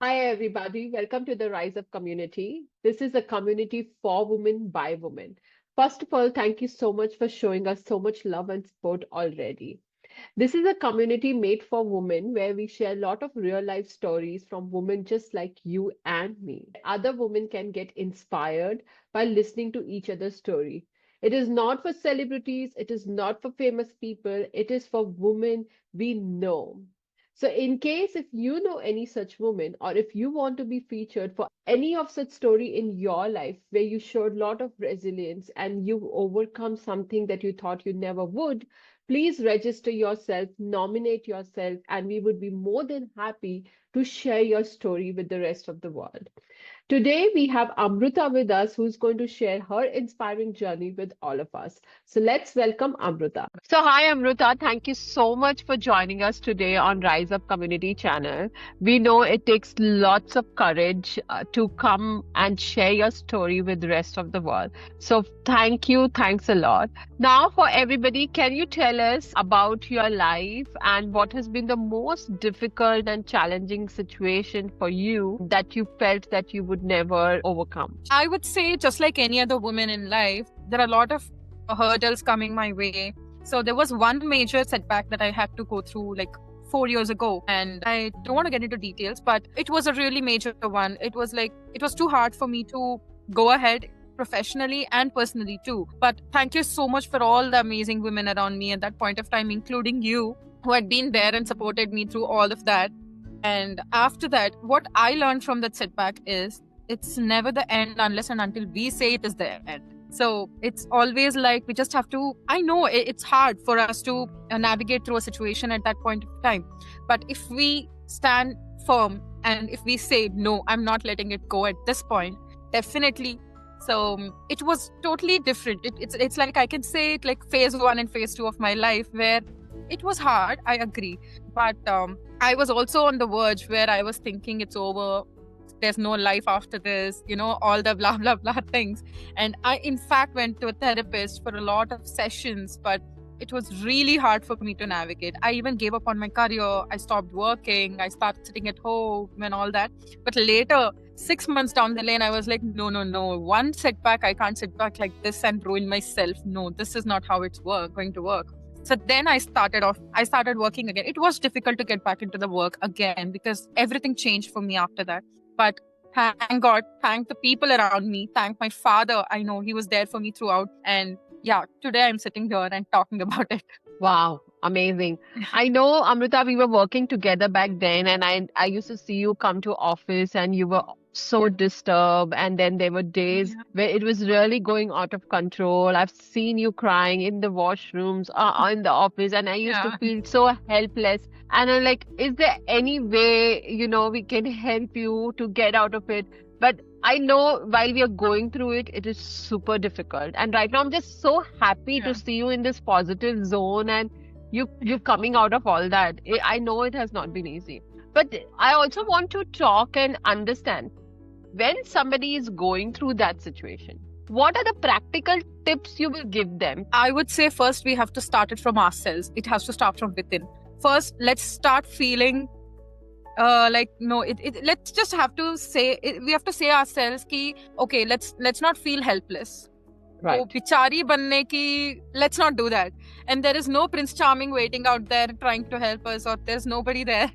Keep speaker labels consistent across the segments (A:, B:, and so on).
A: Hi, everybody. Welcome to the Rise Up community. This is a community for women by women. First of all, thank you so much for showing us so much love and support already. This is a community made for women where we share a lot of real life stories from women just like you and me. Other women can get inspired by listening to each other's story. It is not for celebrities, it is not for famous people, it is for women we know. So, in case if you know any such woman, or if you want to be featured for any of such story in your life where you showed a lot of resilience and you overcome something that you thought you never would, please register yourself, nominate yourself, and we would be more than happy to share your story with the rest of the world. Today, we have Amruta with us, who's going to share her inspiring journey with all of us. So let's welcome Amruta. So, hi, Amruta. Thank you so much for joining us today on Rise Up Community Channel. We know it takes lots of courage to come and share your story with the rest of the world. So, thank you. Thanks a lot. Now, for everybody, can you tell us about your life and what has been the most difficult and challenging situation for you that you felt that you would never overcome?
B: I would say, just like any other woman in life, there are a lot of hurdles coming my way. So there was one major setback that I had to go through like 4 years ago. And I don't want to get into details, but it was a really major one. It was too hard for me to go ahead professionally and personally too. But thank you so much for all the amazing women around me at that point of time, including you, who had been there and supported me through all of that. And after that, what I learned from that setback is it's never the end unless and until we say it is the end. So it's always like we just have to. I know it's hard for us to navigate through a situation at that point of time. But if we stand firm and if we say, no, I'm not letting it go at this point, definitely. So it was totally different. It's like I can say it like phase one and phase two of my life where it was hard. I agree. But I was also on the verge where I was thinking it's over, there's no life after this, all the blah, blah, blah things. And I, in fact, went to a therapist for a lot of sessions, but it was really hard for me to navigate. I even gave up on my career. I stopped working. I started sitting at home and all that. But later, 6 months down the lane, I was like, no, no, no. One setback, I can't sit back like this and ruin myself. No, this is not how it's going to work. So then I started working again. It was difficult to get back into the work again because everything changed for me after that. But thank God, thank the people around me, thank my father. I know he was there for me throughout. And yeah, today I'm sitting here and talking about it.
A: Wow, amazing. I know, Amrita, we were working together back then, and I used to see you come to office and you were so disturbed. And then there were days
B: Yeah.
A: where it was really going out of control. I've seen you crying in the washrooms, in the office, and I used to
B: Yeah.
A: feel so helpless. And I'm like, is there any way, we can help you to get out of it? But I know while we are going through it, it is super difficult. And right now, I'm just so happy to
B: Yeah.
A: see you in this positive zone and you coming out of all that. I know it has not been easy. But I also want to talk and understand when somebody is going through that situation, what are the practical tips you will give them?
B: I would say first we have to start it from ourselves. It has to start from within. First, let's start feeling like no let's just have to say we have to say ourselves ki okay, let's not feel helpless.
A: Right.
B: Oh, bichari banne ki, let's not do that. And there is no Prince Charming waiting out there trying to help us, or there's nobody there.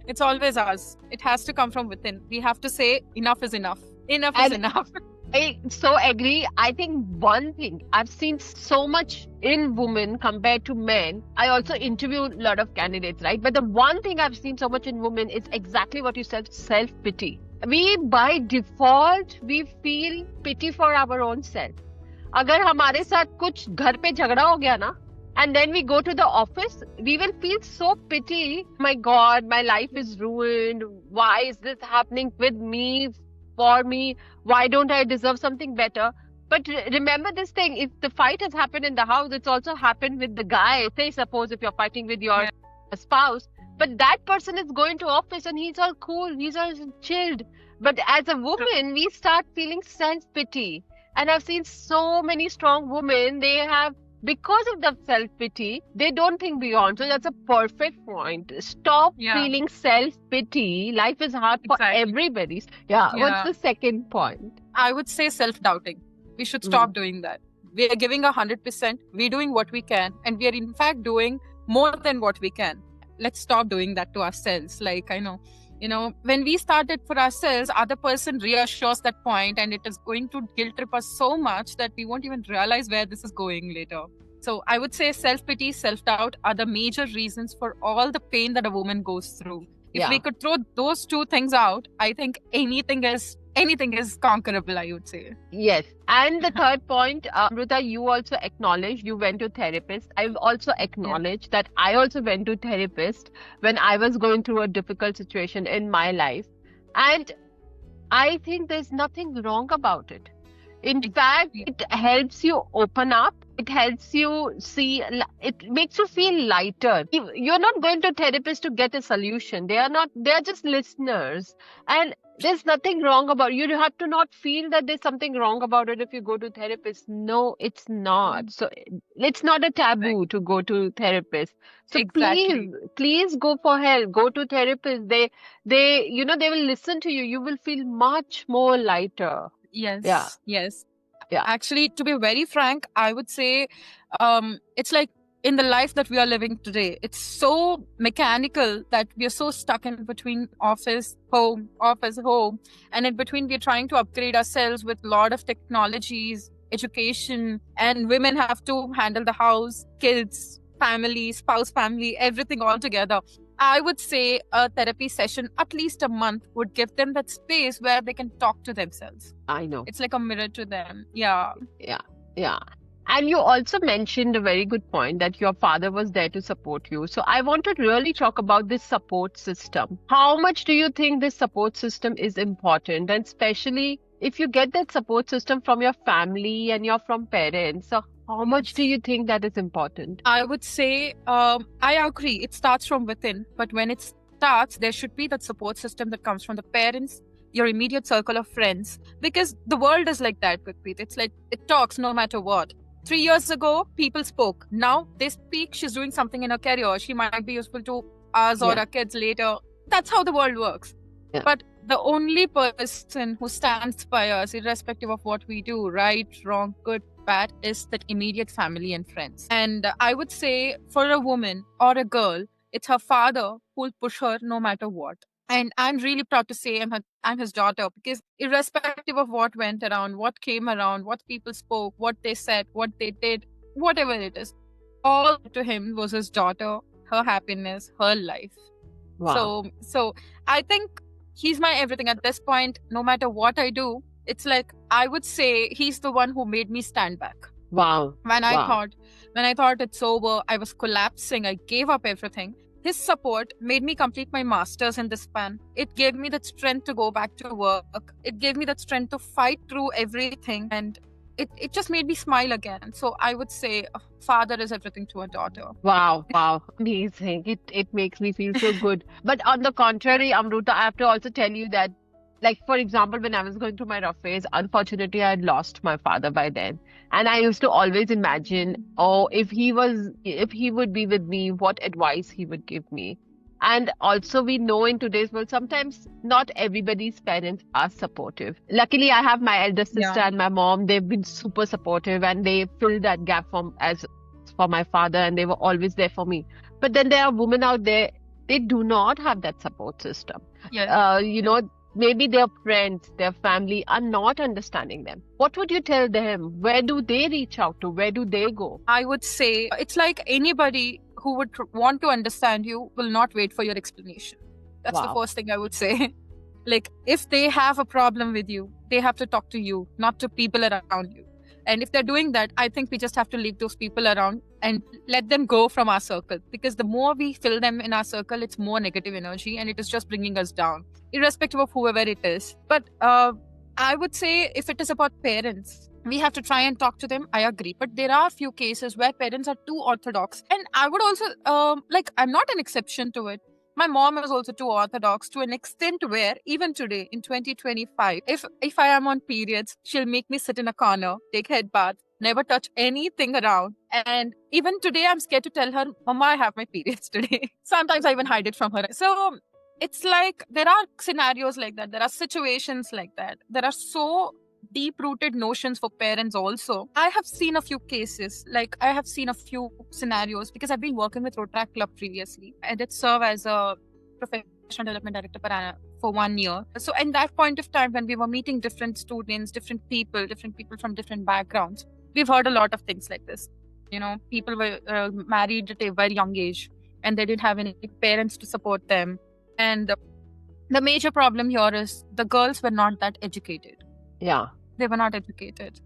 B: It's always us. It has to come from within. We have to say enough is enough. Enough is
A: And
B: enough.
A: I so agree. I think one thing I've seen so much in women compared to men. I also interview a lot of candidates, right? But the one thing I've seen so much in women is exactly what you said, self-pity. We by default we feel pity for our own self. अगर हमारे साथ कुछ घर पे झगड़ा हो गया ना, and then we go to the office, we will feel so pity. My God, my life is ruined. Why is this happening with me, for me? Why don't I deserve something better? But remember this thing, if the fight has happened in the house, it's also happened with the guy. Say, suppose if you're fighting with your
B: Yeah.
A: spouse, but that person is going to office and he's all cool, he's all chilled. But as a woman, we start feeling self-pity. And I've seen so many strong women, they have because of the self-pity, they don't think beyond. So that's a perfect point. Stop
B: Yeah,
A: feeling self-pity. Life is hard for
B: exactly.
A: everybody. Yeah, what's
B: Yeah.
A: the second point?
B: I would say self-doubting. We should
A: Mm.
B: stop doing that. We are giving 100%. We're doing what we can, and we are in fact doing more than what we can. Let's stop doing that to ourselves. Like, I know, when we start it for ourselves, other person reassures that point, and it is going to guilt trip us so much that we won't even realize where this is going later. So I would say self-pity, self-doubt are the major reasons for all the pain that a woman goes through. If we
A: Yeah.
B: could throw those two things out, I think anything is conquerable, I would say.
A: Yes. And the third point, Amrita, you also acknowledged you went to therapist. I've also
B: Yeah.
A: acknowledged that I also went to therapist when I was going through a difficult situation in my life. And I think there's nothing wrong about it. In fact,
B: Exactly.
A: it helps you open up. It helps you see, it makes you feel lighter. You're not going to therapist to get a solution. They are just listeners. And there's nothing wrong about it. You have to not feel that there's something wrong about it if you go to therapist. No, it's not. So it's not a taboo to go to therapist. So
B: Exactly.
A: please go for help. Go to therapist. They will listen to you. You will feel much more lighter. Yeah,
B: Yes.
A: yeah,
B: Actually, to be very frank, I would say it's like in the life that we are living today, it's so mechanical that we are so stuck in between office, home, and in between we're trying to upgrade ourselves with a lot of technologies, education, and women have to handle the house, kids, family, spouse, family, everything all together. I would say a therapy session, at least a month, would give them that space where they can talk to themselves.
A: I know.
B: It's like a mirror to them. Yeah.
A: Yeah, yeah. And you also mentioned a very good point that your father was there to support you. So I want to really talk about this support system. How much do you think this support system is important? And especially if you get that support system from your family and you're from parents, so how much do you think that is important?
B: I would say, I agree. It starts from within. But when it starts, there should be that support system that comes from the parents, your immediate circle of friends. Because the world is like that, Gurpreet. It's like it talks no matter what. 3 years ago, people spoke. Now they speak. She's doing something in her career. She might be useful to us or
A: Yeah,
B: our kids later. That's how the world works.
A: yeah.
B: But the only person who stands by us, irrespective of what we do, right, wrong, good, bad, is that immediate family and friends. And I would say for a woman or a girl, it's her father who'll push her no matter what. And I'm really proud to say I'm his daughter, because irrespective of what went around, what came around, what people spoke, what they said, what they did, whatever it is, all to him was his daughter, her happiness, her life.
A: Wow,
B: So I think he's my everything at this point. No matter what I do, it's like I would say he's the one who made me stand back.
A: wow,
B: When I
A: wow.
B: thought it's over, I was collapsing, I gave up everything. His support made me complete my masters in this span. It gave me that strength to go back to work. It gave me that strength to fight through everything, and it just made me smile again. So I would say a father is everything to a daughter.
A: Wow, wow, amazing. It makes me feel so good. But on the contrary, Amruta, I have to also tell you that, like, for example, when I was going through my rough phase, unfortunately, I had lost my father by then. And I used to always imagine, oh, if he would be with me, what advice he would give me. And also, we know in today's world, sometimes not everybody's parents are supportive. Luckily, I have my elder sister
B: Yeah.
A: and my mom. They've been super supportive and they filled that gap for my father, and they were always there for me. But then there are women out there, they do not have that support system.
B: Yeah.
A: Maybe their friends, their family are not understanding them. What would you tell them? Where do they reach out to? Where do they go?
B: I would say it's like anybody who would want to understand you will not wait for your explanation. That's the
A: Wow.
B: first thing I would say. Like, if they have a problem with you, they have to talk to you, not to people around you. And if they're doing that, I think we just have to leave those people around and let them go from our circle. Because the more we fill them in our circle, it's more negative energy and it is just bringing us down, irrespective of whoever it is. But I would say if it is about parents, we have to try and talk to them. I agree. But there are a few cases where parents are too orthodox. And I would also, I'm not an exception to it. My mom is also too orthodox to an extent where even today in 2025, if I am on periods, she'll make me sit in a corner, take head bath, never touch anything around. And even today, I'm scared to tell her, Mama, I have my periods today. Sometimes I even hide it from her. So it's like there are scenarios like that. There are situations like that. There are so deep rooted notions for parents also. I have seen a few cases, like I have seen a few scenarios because I've been working with Rotaract Club previously. I did serve as a professional development director for 1 year. So in that point of time, when we were meeting different students, different people from different backgrounds, we've heard a lot of things like this. People were married at a very young age and they didn't have any parents to support them. And the major problem here is the girls were not that educated.
A: Yeah.
B: They were not educated.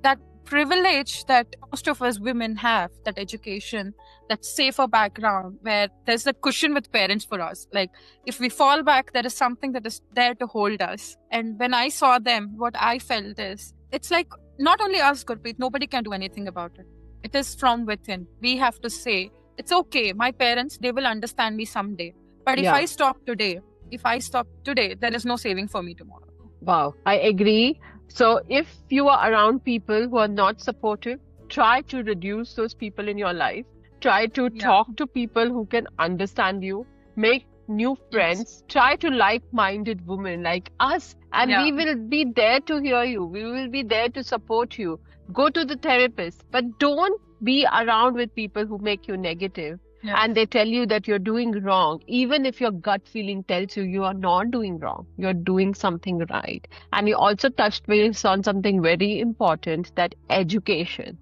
B: That privilege that most of us women have, that education, that safer background where there's a cushion with parents for us. Like if we fall back, there is something that is there to hold us. And when I saw them, what I felt is, it's like not only us, Gurpreet, nobody can do anything about it. It is from within. We have to say, it's okay. My parents, they will understand me someday. But if I stop today, there is no saving for me tomorrow.
A: Wow, I agree. So if you are around people who are not supportive, try to reduce those people in your life. Try to talk to people who can understand you. Make new friends. Try to like-minded women like us. And we will be there to hear you. We will be there to support you. Go to the therapist. But don't be around with people who make you negative. And they tell you that you're doing wrong, even if your gut feeling tells you you are not doing wrong, you're doing something right. And you also touched base on something very important, that education.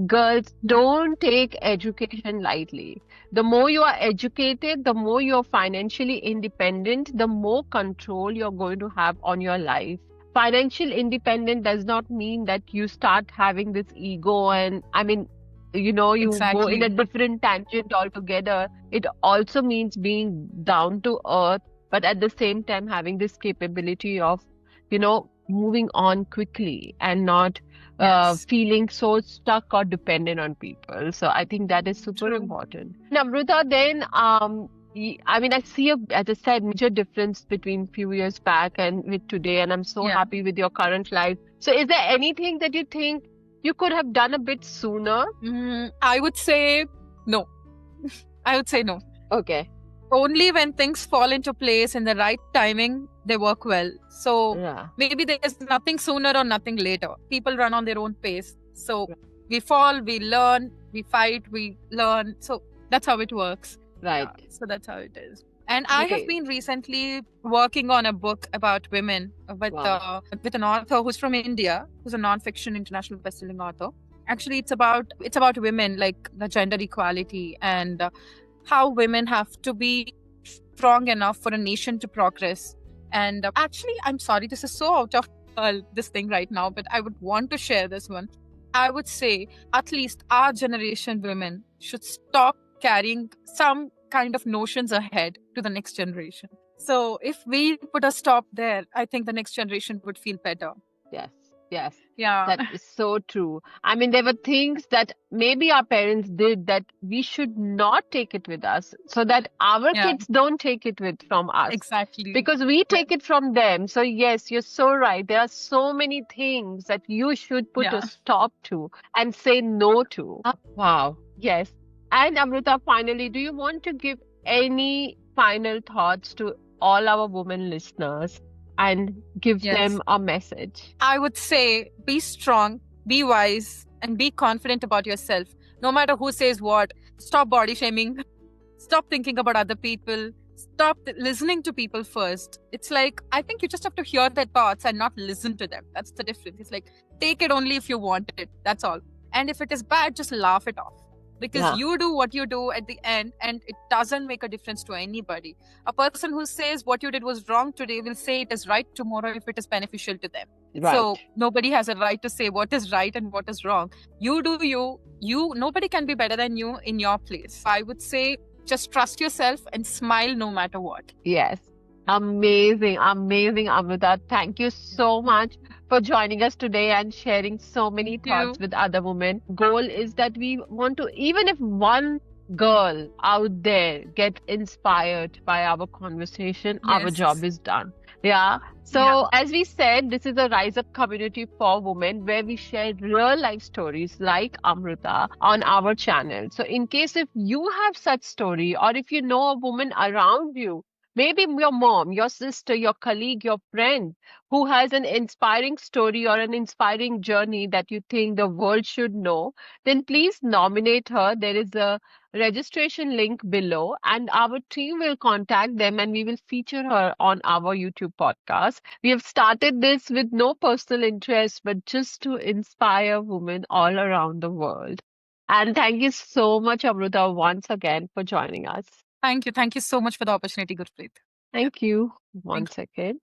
A: Girls, don't take education lightly. The more you are educated, the more you're financially independent, the more control you're going to have on your life. Financial independence does not mean that you start having this ego and, you go in a different tangent altogether. It also means being down to earth, but at the same time having this capability of, moving on quickly and not feeling so stuck or dependent on people. So I think that is super important. Namrata, then, I see as I said, major difference between few years back and with today, and I'm so happy with your current life. So is there anything that you think you could have done a bit sooner?
B: I would say no.
A: Okay.
B: Only when things fall into place in the right timing, they work well. So maybe there's nothing sooner or nothing later. People run on their own pace. So we fall, we learn, we fight, we learn. So that's how it works.
A: Right.
B: So that's how it is. And I have been recently working on a book about women with an author who's from India, who's a non-fiction international best-selling author. Actually, it's about women, like the gender equality and how women have to be strong enough for a nation to progress. And actually, I'm sorry, this is so out of this thing right now, but I would want to share this one. I would say at least our generation women should stop carrying some kind of notions ahead to the next generation. So if we put a stop there, I think the next generation would feel better.
A: Yes.
B: Yeah.
A: That is so true. There were things that maybe our parents did that we should not take it with us, so that our kids don't take it from us.
B: Exactly.
A: Because we take it from them. So yes, you're so right. There are so many things that you should put a stop to and say no to. Wow. Yes. And Amrita, finally, do you want to give any final thoughts to all our women listeners and give them a message?
B: I would say be strong, be wise, and be confident about yourself. No matter who says what, stop body shaming, stop thinking about other people, stop listening to people first. It's like, I think you just have to hear their thoughts and not listen to them. That's the difference. It's like, take it only if you want it. That's all. And if it is bad, just laugh it off. Because you do what you do at the end and it doesn't make a difference to anybody. A person who says what you did was wrong today will say it is right tomorrow if it is beneficial to them.
A: Right.
B: So nobody has a right to say what is right and what is wrong. You do you. Nobody can be better than you in your place. I would say just trust yourself and smile no matter what.
A: Yes. Amazing, Amrita. Thank you so much for joining us today and sharing so many thoughts with other women. Goal is that we want to, even if one girl out there get inspired by our conversation, our job is done. Yeah.
B: Yeah.
A: So, as we said, this is a Rise Up community for women where we share real life stories like Amrita on our channel. So, in case if you have such story or if you know a woman around you, maybe your mom, your sister, your colleague, your friend who has an inspiring story or an inspiring journey that you think the world should know, then please nominate her. There is a registration link below, and our team will contact them and we will feature her on our YouTube podcast. We have started this with no personal interest, but just to inspire women all around the world. And thank you so much, Amruta, once again for joining us.
B: Thank you. Thank you so much for the opportunity, Gurpreet.
A: Thank you.
B: Thank
A: One second.